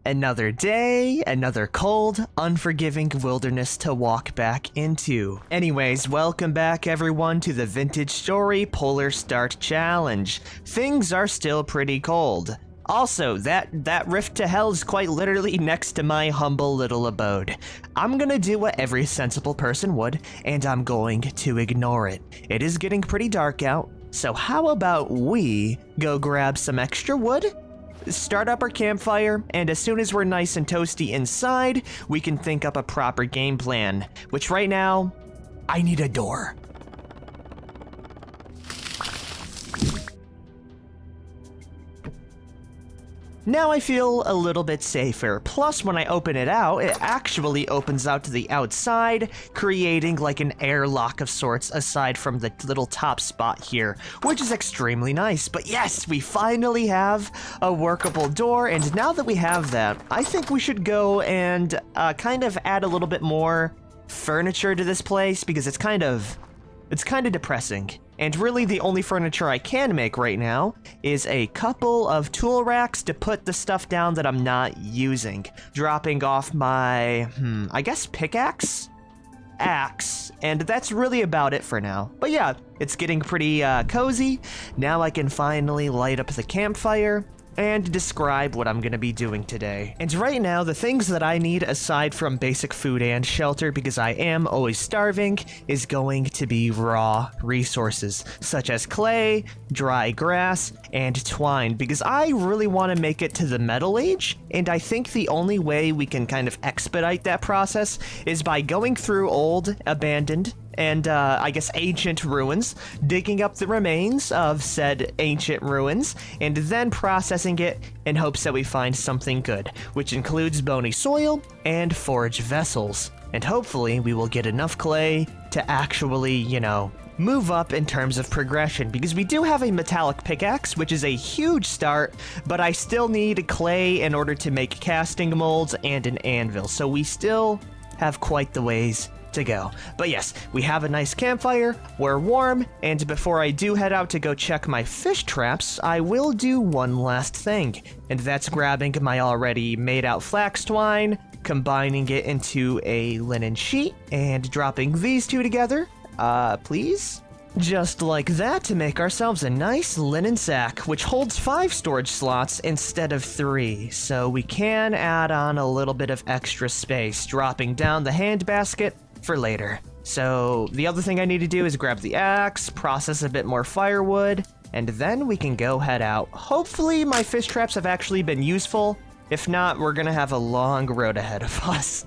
Another day, another cold, unforgiving wilderness to walk back into. Anyways, welcome back everyone to the Vintage Story Polar Start Challenge. Things are still pretty cold. Also, that rift to hell is quite literally next to my humble little abode. I'm gonna do what every sensible person would, and I'm going to ignore it. It is getting pretty dark out, so how about we go grab some extra wood, start up our campfire, and as soon as we're nice and toasty inside, we can think up a proper game plan, which right now, I need a door. Now I feel a little bit safer. Plus, when I open it out, it actually opens out to the outside, creating like an airlock of sorts aside from the little top spot here, which is extremely nice. But yes, we finally have a workable door, and now that we have that, I think we should go and kind of add a little bit more furniture to this place because it's kind of depressing. And really the only furniture I can make right now is a couple of tool racks to put the stuff down that I'm not using. Dropping off my, I guess pickaxe? Axe. And that's really about it for now. But yeah, it's getting pretty cozy. Now I can finally light up the campfire and describe what I'm gonna be doing today. And right now, the things that I need aside from basic food and shelter, because I am always starving, is going to be raw resources, such as clay, dry grass, and twine, because I really want to make it to the Metal Age, and I think the only way we can kind of expedite that process is by going through old, abandoned, and I guess ancient ruins, digging up the remains of said ancient ruins, and then processing it in hopes that we find something good, which includes bony soil and forage vessels. And hopefully we will get enough clay to actually, you know, move up in terms of progression, because we do have a metallic pickaxe, which is a huge start, but I still need clay in order to make casting molds and an anvil, so we still have quite the ways to go. But yes, we have a nice campfire, we're warm, and before I do head out to go check my fish traps, I will do one last thing, and that's grabbing my already made out flax twine, combining it into a linen sheet, and dropping these two together, please? Just like that to make ourselves a nice linen sack, which holds 5 storage slots instead of 3, so we can add on a little bit of extra space, dropping down the hand basket for later. So the other thing I need to do is grab the axe, process a bit more firewood, and then we can go head out. Hopefully my fish traps have actually been useful. If not, we're gonna have a long road ahead of us.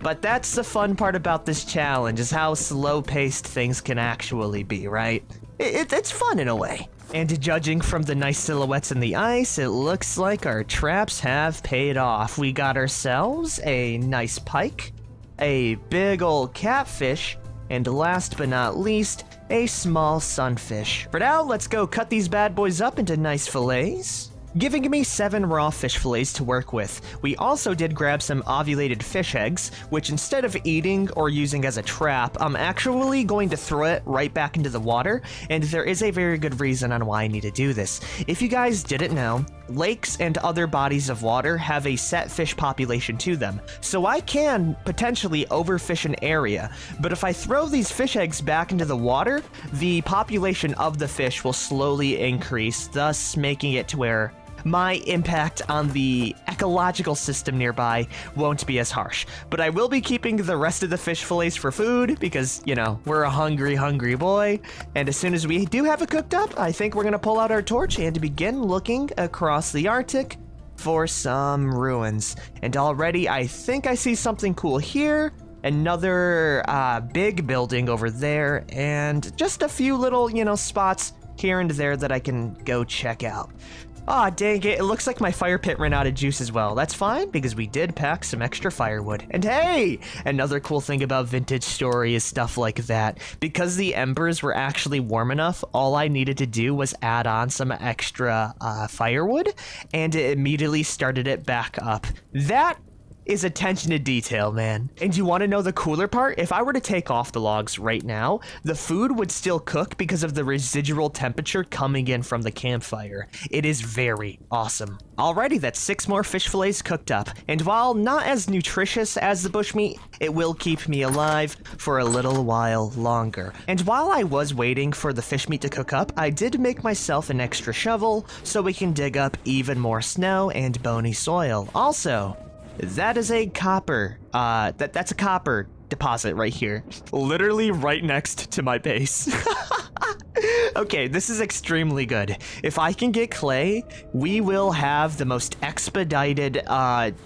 But that's the fun part about this challenge, is how slow-paced things can actually be, right? It's fun in a way. And judging from the nice silhouettes in the ice, it looks like our traps have paid off. We got ourselves a nice pike, a big old catfish, and last but not least, a small sunfish. For now, let's go cut these bad boys up into nice fillets, giving me 7 raw fish fillets to work with. We also did grab some ovulated fish eggs, which instead of eating or using as a trap, I'm actually going to throw it right back into the water, and there is a very good reason on why I need to do this. If you guys didn't know, lakes and other bodies of water have a set fish population to them, so I can potentially overfish an area, but if I throw these fish eggs back into the water, the population of the fish will slowly increase, thus making it to where my impact on the ecological system nearby won't be as harsh. But I will be keeping the rest of the fish fillets for food because, you know, we're a hungry, hungry boy. And as soon as we do have it cooked up, I think we're gonna pull out our torch and begin looking across the Arctic for some ruins. And already I think I see something cool here, another big building over there, and just a few little, you know, spots here and there that I can go check out. Aw, dang it looks like my fire pit ran out of juice as well. That's fine, because we did pack some extra firewood. And hey, another cool thing about Vintage Story is stuff like that. Because the embers were actually warm enough, all I needed to do was add on some extra firewood, and it immediately started it back up. That is attention to detail, man. And you want to know the cooler part? If I were to take off the logs right now, the food would still cook because of the residual temperature coming in from the campfire. It is very awesome. Alrighty, that's 6 more fish fillets cooked up. And while not as nutritious as the bushmeat, it will keep me alive for a little while longer. And while I was waiting for the fish meat to cook up, I did make myself an extra shovel so we can dig up even more snow and bony soil. Also, that is a copper, that's a copper deposit right here. Literally right next to my base. Okay, this is extremely good. If I can get clay, we will have the most expedited,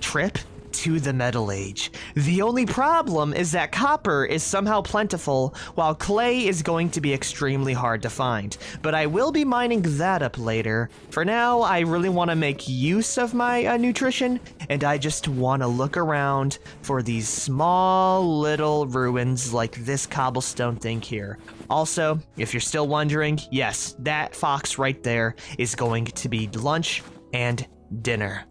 trip to the Metal Age. The only problem is that copper is somehow plentiful, while clay is going to be extremely hard to find. But I will be mining that up later. For now, I really want to make use of my nutrition, and I just want to look around for these small little ruins like this cobblestone thing here. Also, if you're still wondering, yes, that fox right there is going to be lunch and dinner.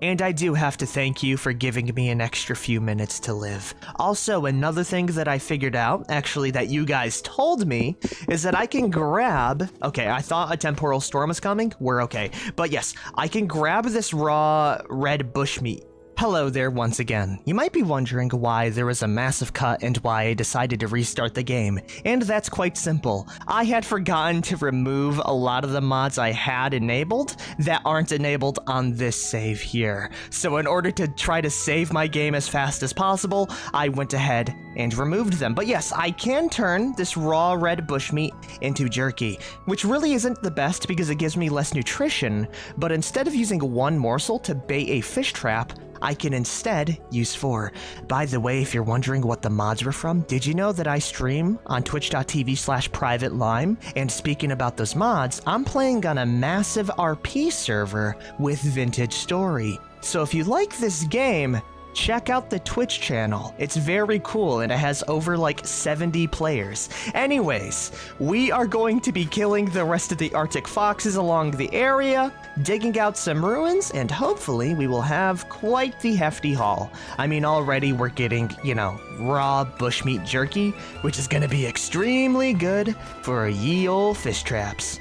And I do have to thank you for giving me an extra few minutes to live. Also, another thing that I figured out, actually that you guys told me, is that I can grab... Okay, I thought a temporal storm was coming. We're okay. But yes, I can grab this raw red bushmeat. Hello there once again. You might be wondering why there was a massive cut and why I decided to restart the game, and that's quite simple. I had forgotten to remove a lot of the mods I had enabled that aren't enabled on this save here. So in order to try to save my game as fast as possible, I went ahead and removed them. But yes, I can turn this raw red bushmeat into jerky, which really isn't the best because it gives me less nutrition, but instead of using one morsel to bait a fish trap, I can instead use 4. By the way, if you're wondering what the mods were from, did you know that I stream on twitch.tv/privatelime? And speaking about those mods, I'm playing on a massive RP server with Vintage Story. So if you like this game, check out the Twitch channel. It's very cool and it has over like 70 players. Anyways, we are going to be killing the rest of the Arctic foxes along the area, digging out some ruins, and hopefully we will have quite the hefty haul. I mean, already we're getting, you know, raw bushmeat jerky, which is gonna be extremely good for ye old fish traps.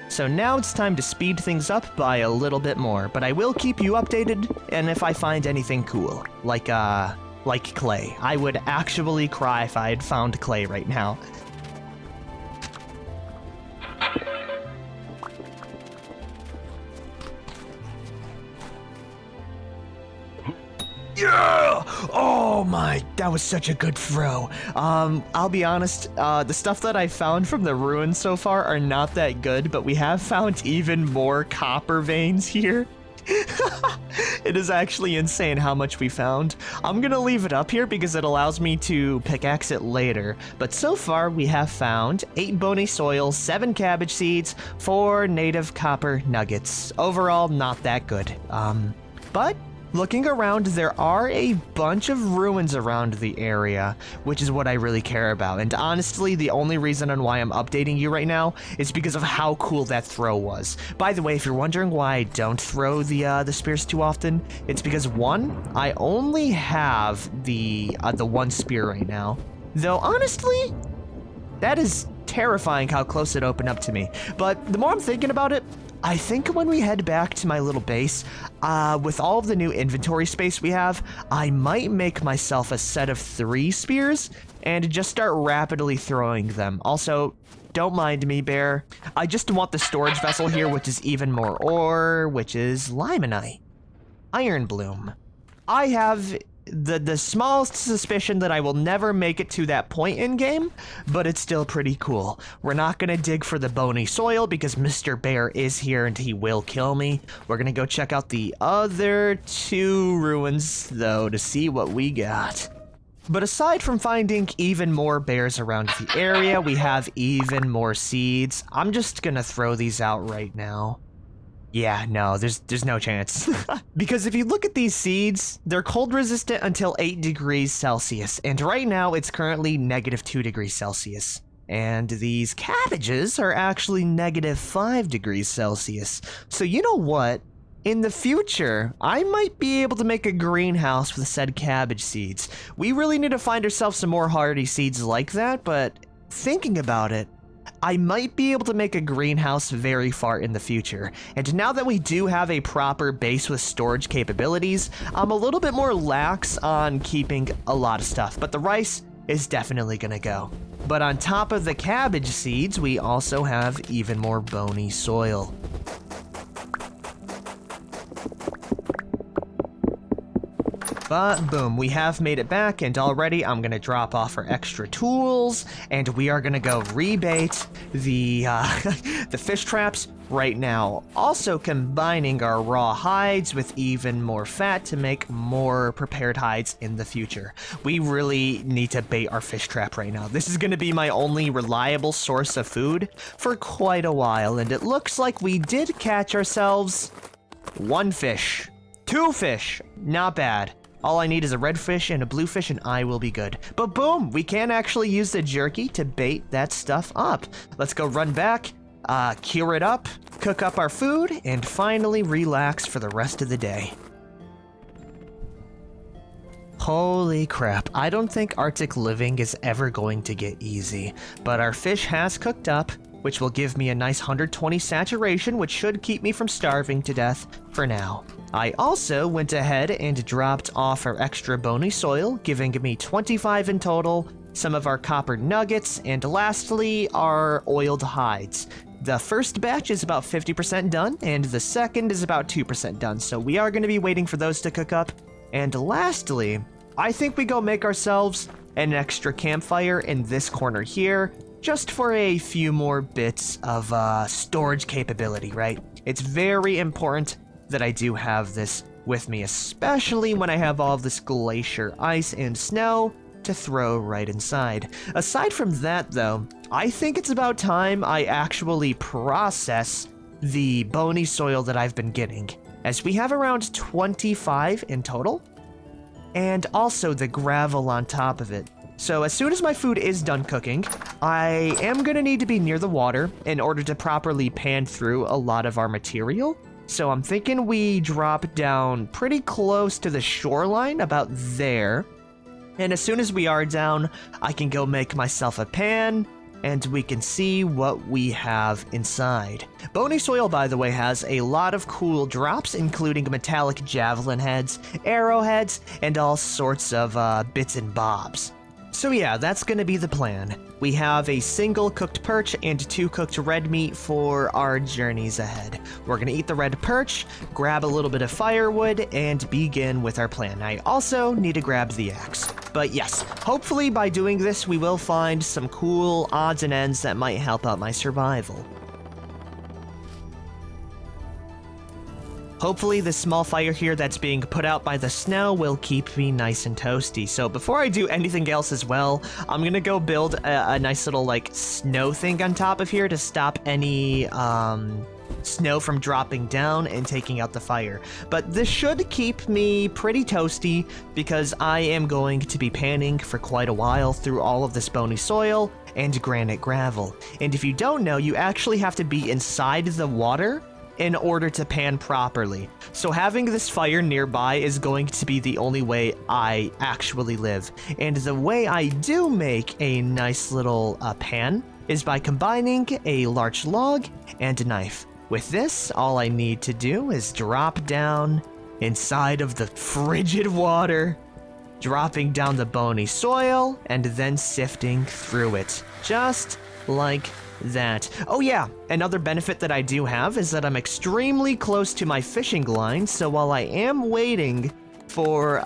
So now it's time to speed things up by a little bit more, but I will keep you updated, and if I find anything cool, like clay. I would actually cry if I had found clay right now. Yeah! Oh my, that was such a good throw. I'll be honest, the stuff that I found from the ruins so far are not that good, but we have found even more copper veins here. It is actually insane how much we found. I'm gonna leave it up here because it allows me to pickaxe it later, but so far we have found 8 bony soil, 7 cabbage seeds, 4 native copper nuggets. Overall, not that good. But looking around, there are a bunch of ruins around the area, which is what I really care about. And honestly, the only reason on why I'm updating you right now is because of how cool that throw was. By the way, if you're wondering why I don't throw the spears too often, it's because 1, I only have the 1 spear right now. Though honestly, that is terrifying how close it opened up to me. But the more I'm thinking about it, I think when we head back to my little base, with all of the new inventory space we have, I might make myself a set of 3 spears and just start rapidly throwing them. Also, don't mind me, bear. I just want the storage vessel here, which is even more ore, which is limonite. Iron bloom. I have the smallest suspicion that I will never make it to that point in game, but it's still pretty cool. We're not gonna dig for the bony soil because Mr. Bear is here and he will kill me. We're gonna go check out the other 2 ruins though to see what we got. But aside from finding even more bears around the area, we have even more seeds. I'm just gonna throw these out right now. Yeah, no, there's no chance. Because if you look at these seeds, they're cold resistant until 8 degrees Celsius, and right now it's currently -2 degrees Celsius. And these cabbages are actually -5 degrees Celsius. So you know what? In the future, I might be able to make a greenhouse with said cabbage seeds. We really need to find ourselves some more hardy seeds like that, but thinking about it, I might be able to make a greenhouse very far in the future. And now that we do have a proper base with storage capabilities, I'm a little bit more lax on keeping a lot of stuff, but the rice is definitely gonna go. But on top of the cabbage seeds, we also have even more bony soil. But boom, we have made it back, and already I'm gonna drop off our extra tools, and we are gonna go rebait the the fish traps right now. Also combining our raw hides with even more fat to make more prepared hides in the future. We really need to bait our fish trap right now. This is gonna be my only reliable source of food for quite a while, and it looks like we did catch ourselves 1 fish. 2 fish, not bad. All I need is a red fish and a blue fish and I will be good. But boom, we can actually use the jerky to bait that stuff up. Let's go run back, cure it up, cook up our food, and finally relax for the rest of the day. Holy crap, I don't think Arctic living is ever going to get easy, but our fish has cooked up, which will give me a nice 120 saturation, which should keep me from starving to death for now. I also went ahead and dropped off our extra bony soil, giving me 25 in total, some of our copper nuggets, and lastly, our oiled hides. The first batch is about 50% done, and the second is about 2% done, so we are going to be waiting for those to cook up. And lastly, I think we go make ourselves an extra campfire in this corner here, just for a few more bits of storage capability, right? It's very important that I do have this with me, especially when I have all of this glacier ice and snow to throw right inside. Aside from that, though, I think it's about time I actually process the bony soil that I've been getting, as we have around 25 in total, and also the gravel on top of it. So as soon as my food is done cooking, I am gonna need to be near the water in order to properly pan through a lot of our material. So I'm thinking we drop down pretty close to the shoreline, about there. And as soon as we are down, I can go make myself a pan, and we can see what we have inside. Bony soil, by the way, has a lot of cool drops, including metallic javelin heads, arrowheads, and all sorts of bits and bobs. So yeah, that's gonna be the plan. We have a single cooked perch and 2 cooked red meat for our journeys ahead. We're gonna eat the red perch, grab a little bit of firewood, and begin with our plan. I also need to grab the axe. But yes, hopefully by doing this we will find some cool odds and ends that might help out my survival. Hopefully this small fire here that's being put out by the snow will keep me nice and toasty. So before I do anything else as well, I'm gonna go build a nice little like snow thing on top of here to stop any snow from dropping down and taking out the fire. But this should keep me pretty toasty because I am going to be panning for quite a while through all of this bony soil and granite gravel. And if you don't know, you actually have to be inside the water in order to pan properly. So having this fire nearby is going to be the only way I actually live. And the way I do make a nice little pan is by combining a large log and a knife. With this, all I need to do is drop down inside of the frigid water, dropping down the bony soil, and then sifting through it, just like that. Oh yeah, another benefit that I do have is that I'm extremely close to my fishing line, so while I am waiting for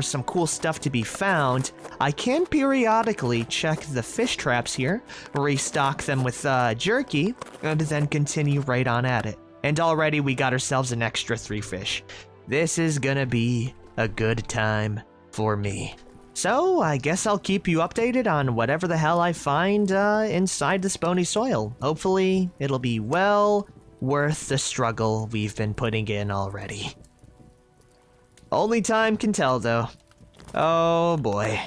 some cool stuff to be found, I can periodically check the fish traps here, restock them with jerky, and then continue right on at it. And already we got ourselves an extra 3 fish. This is gonna be a good time for me. So, I guess I'll keep you updated on whatever the hell I find inside this bony soil. Hopefully, it'll be well worth the struggle we've been putting in already. Only time can tell, though. Oh boy.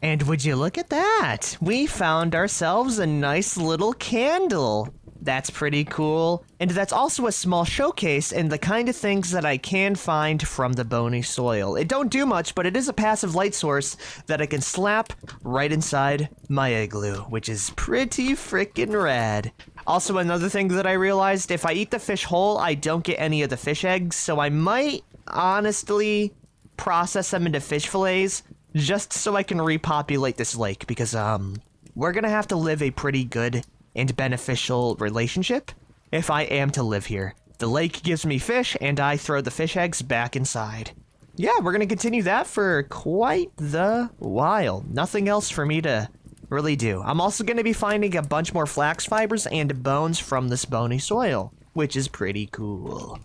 And would you look at that? We found ourselves a nice little candle. That's pretty cool. And that's also a small showcase and the kind of things that I can find from the bony soil. It don't do much, but it is a passive light source that I can slap right inside my igloo, which is pretty freaking rad. Also, another thing that I realized, if I eat the fish whole, I don't get any of the fish eggs, so I might honestly process them into fish fillets just so I can repopulate this lake, because we're gonna have to live a pretty good and beneficial relationship if I am to live here. The lake gives me fish, and I throw the fish eggs back inside. Yeah, we're gonna continue that for quite the while. Nothing else for me to really do. I'm also gonna be finding a bunch more flax fibers and bones from this bony soil, which is pretty cool.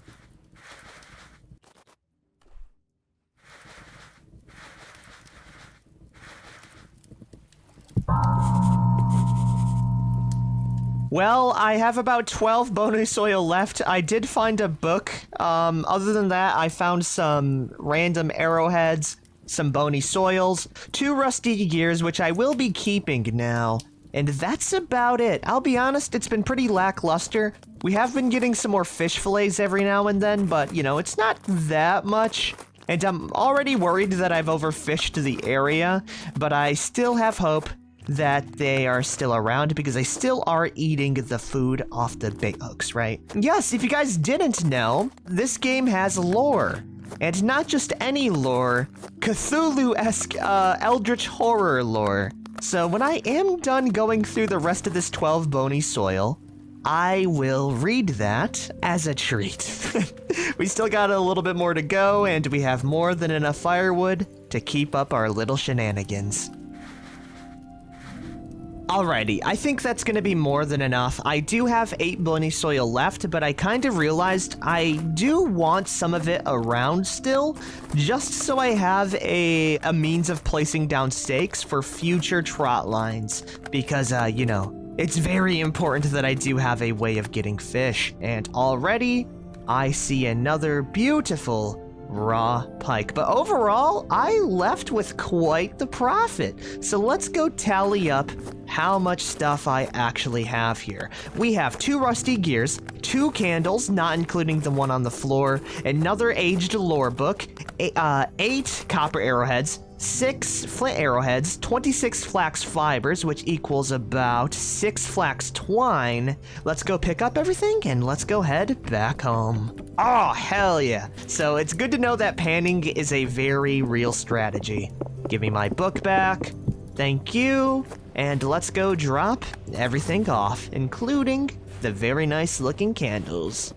Well, I have about 12 bony soil left. I did find a book. Other than that, I found some random arrowheads, some bony soils, 2 rusty gears, which I will be keeping now. And that's about it. I'll be honest, it's been pretty lackluster. We have been getting some more fish fillets every now and then, but, you know, it's not that much. And I'm already worried that I've overfished the area, but I still have hope that they are still around because they still are eating the food off the bait hooks, right? Yes, if you guys didn't know, this game has lore. And not just any lore, Cthulhu-esque eldritch horror lore. So when I am done going through the rest of this 12 bony soil, I will read that as a treat. We still got a little bit more to go, and we have more than enough firewood to keep up our little shenanigans. Alrighty, I think that's gonna be more than enough. I do have 8 bony soil left, but I kind of realized I do want some of it around still, just so I have a means of placing down stakes for future trot lines, because, you know, it's very important that I do have a way of getting fish, and already I see another beautiful raw pike. But overall, I left with quite the profit. So let's go tally up how much stuff I actually have here. We have 2 rusty gears, 2 candles, not including the one on the floor, another aged lore book, 8 copper arrowheads, 6 flint arrowheads, 26 flax fibers, which equals about 6 flax twine. Let's go pick up everything and let's go head back home. Oh, hell yeah. So it's good to know that panning is a very real strategy. Give me my book back. Thank you. And let's go drop everything off, including the very nice looking candles.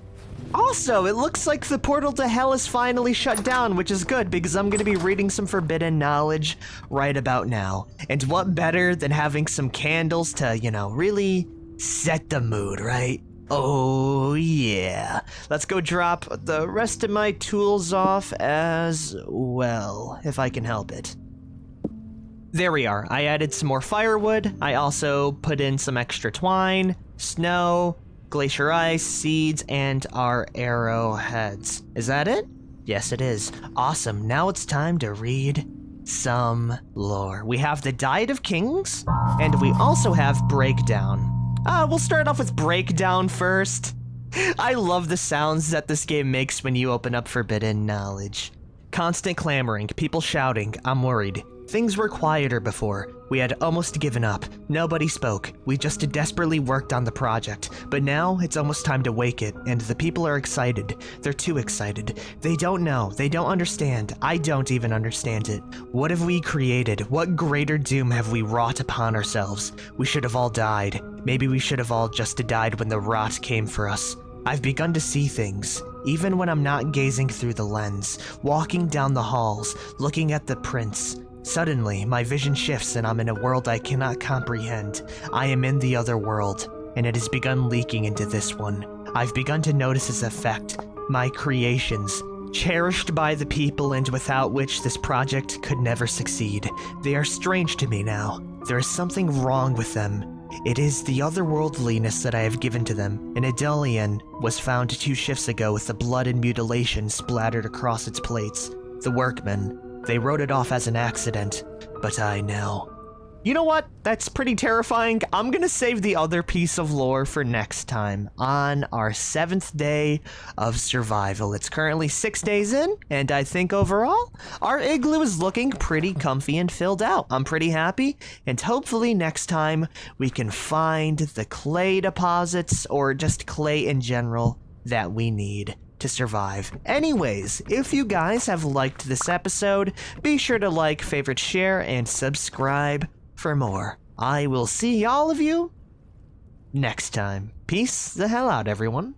Also, it looks like the portal to hell is finally shut down, which is good because I'm going to be reading some forbidden knowledge right about now. And what better than having some candles to, you know, really set the mood, right? Oh yeah. Let's go drop the rest of my tools off as well, if I can help it. There we are. I added some more firewood. I also put in some extra twine, snow, glacier ice, seeds, and our arrowheads. Is that it? Yes, it is. Awesome. Now it's time to read some lore. We have the Diet of Kings, and we also have Breakdown. We'll start off with Breakdown first. I love the sounds that this game makes when you open up forbidden knowledge. Constant clamoring, people shouting, I'm worried. Things were quieter before. We had almost given up. Nobody spoke. We just desperately worked on the project. But now, it's almost time to wake it, and the people are excited. They're too excited. They don't know. They don't understand. I don't even understand it. What have we created? What greater doom have we wrought upon ourselves? We should have all died. Maybe we should have all just died when the rot came for us. I've begun to see things, even when I'm not gazing through the lens, walking down the halls, looking at the prints. Suddenly, my vision shifts and I'm in a world I cannot comprehend. I am in the other world, and it has begun leaking into this one. I've begun to notice its effect. My creations, cherished by the people and without which this project could never succeed. They are strange to me now. There is something wrong with them. It is the otherworldliness that I have given to them. An Idalian was found 2 shifts ago with the blood and mutilation splattered across its plates. The workmen, they wrote it off as an accident, but I know. You know what? That's pretty terrifying. I'm gonna save the other piece of lore for next time on our 7th day of survival. It's currently 6 days in, and I think overall, our igloo is looking pretty comfy and filled out. I'm pretty happy, and hopefully next time we can find the clay deposits, or just clay in general, that we need to survive. Anyways, if you guys have liked this episode, be sure to like, favorite, share, and subscribe for more. I will see all of you next time. Peace the hell out, everyone.